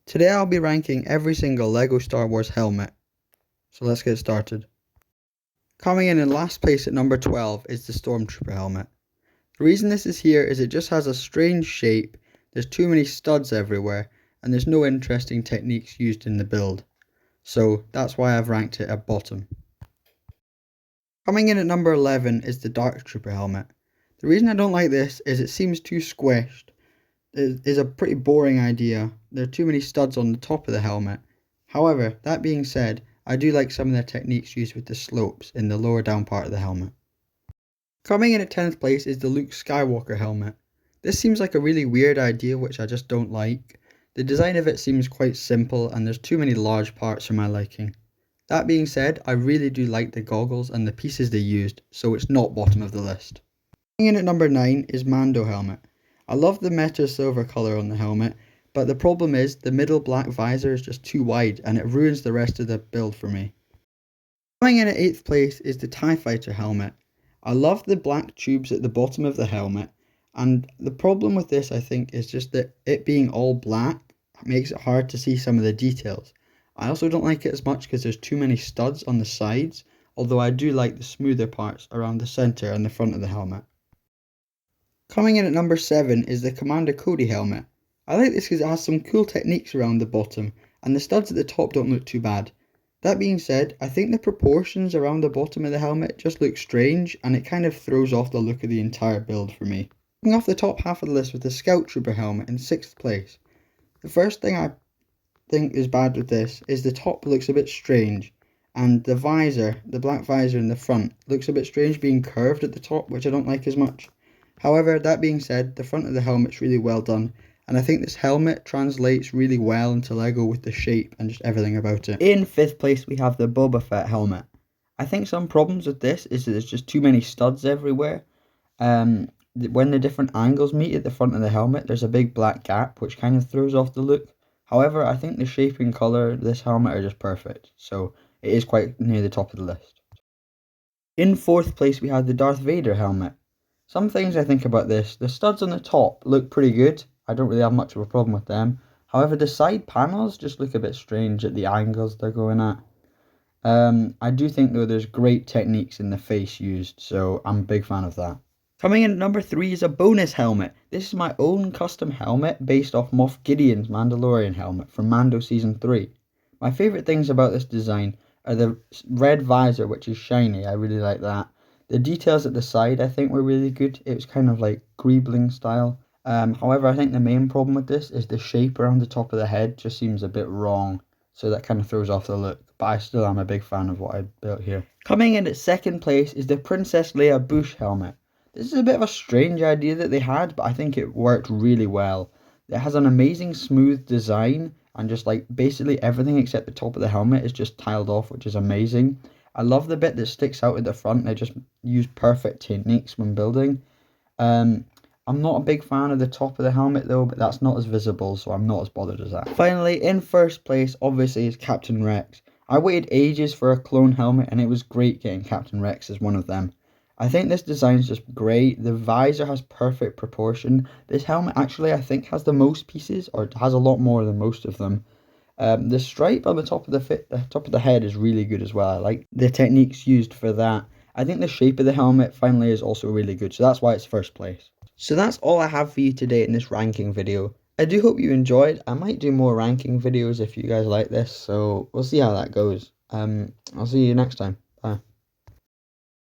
Today I'll be ranking every single LEGO Star Wars helmet. So let's get started. Coming in last place at number 12 is the Stormtrooper helmet. The reason this is here is it just has a strange shape, there's too many studs everywhere, and there's no interesting techniques used in the build. So that's why I've ranked it at bottom. Coming in at number 11 is the Dark Trooper helmet. The reason I don't like this is it seems too squished. It is a pretty boring idea. There are too many studs on the top of the helmet. However, that being said, I do like some of the techniques used with the slopes in the lower down part of the helmet. Coming in at 10th place is the Luke Skywalker helmet. This seems like a really weird idea which I just don't like. The design of it seems quite simple and there's too many large parts for my liking. That being said, I really do like the goggles and the pieces they used, so it's not bottom of the list. Coming in at number 9 is Mando helmet. I love the meta silver colour on the helmet, but the problem is the middle black visor is just too wide and it ruins the rest of the build for me. Coming in at 8th place is the TIE Fighter helmet. I love the black tubes at the bottom of the helmet, and the problem with this I think is just that it being all black makes it hard to see some of the details. I also don't like it as much because there's too many studs on the sides, although I do like the smoother parts around the centre and the front of the helmet. Coming in at number 7 is the Commander Cody helmet. I like this because it has some cool techniques around the bottom, and the studs at the top don't look too bad. That being said, I think the proportions around the bottom of the helmet just look strange, and it kind of throws off the look of the entire build for me. Coming off the top half of the list with the Scout Trooper helmet in 6th place. The first thing I think is bad with this is the top looks a bit strange, and the visor, the black visor in the front, looks a bit strange being curved at the top, which I don't like as much. However, that being said, the front of the helmet's really well done, and I think this helmet translates really well into LEGO with the shape and just everything about it. In 5th place we have the Boba Fett helmet. I think some problems with this is that there's just too many studs everywhere. When the different angles meet at the front of the helmet, there's a big black gap which kind of throws off the look. However, I think the shape and colour of this helmet are just perfect, so it is quite near the top of the list. In 4th place we have the Darth Vader helmet. Some things I think about this, the studs on the top look pretty good, I don't really have much of a problem with them. However, the side panels just look a bit strange at the angles they're going at. I do think though there's great techniques in the face used, so I'm a big fan of that. Coming in at number 3 is a bonus helmet. This is my own custom helmet based off Moff Gideon's Mandalorian helmet from Mando Season 3. My favourite things about this design are the red visor, which is shiny, I really like that. The details at the side I think were really good. It was kind of like greebling style. However, I think the main problem with this is the shape around the top of the head just seems a bit wrong. So that kind of throws off the look. But I still am a big fan of what I built here. Coming in at 2nd place is the Princess Leia Bush helmet. This is a bit of a strange idea that they had, but I think it worked really well. It has an amazing smooth design and just like basically everything except the top of the helmet is just tiled off, which is amazing. I love the bit that sticks out at the front. They just use perfect techniques when building. I'm not a big fan of the top of the helmet though, but that's not as visible, so I'm not as bothered as that. Finally, in 1st place, obviously, is Captain Rex. I waited ages for a clone helmet, and it was great getting Captain Rex as one of them. I think this design is just great. The visor has perfect proportion. This helmet actually, I think, has the most pieces, or has a lot more than most of them. The stripe on the top of the head is really good as well. I like the techniques used for that. I think the shape of the helmet finally is also really good, so that's why it's 1st place. So that's all I have for you today in this ranking video. I do hope you enjoyed. I might do more ranking videos if you guys like this, so we'll see how that goes. I'll see you next time.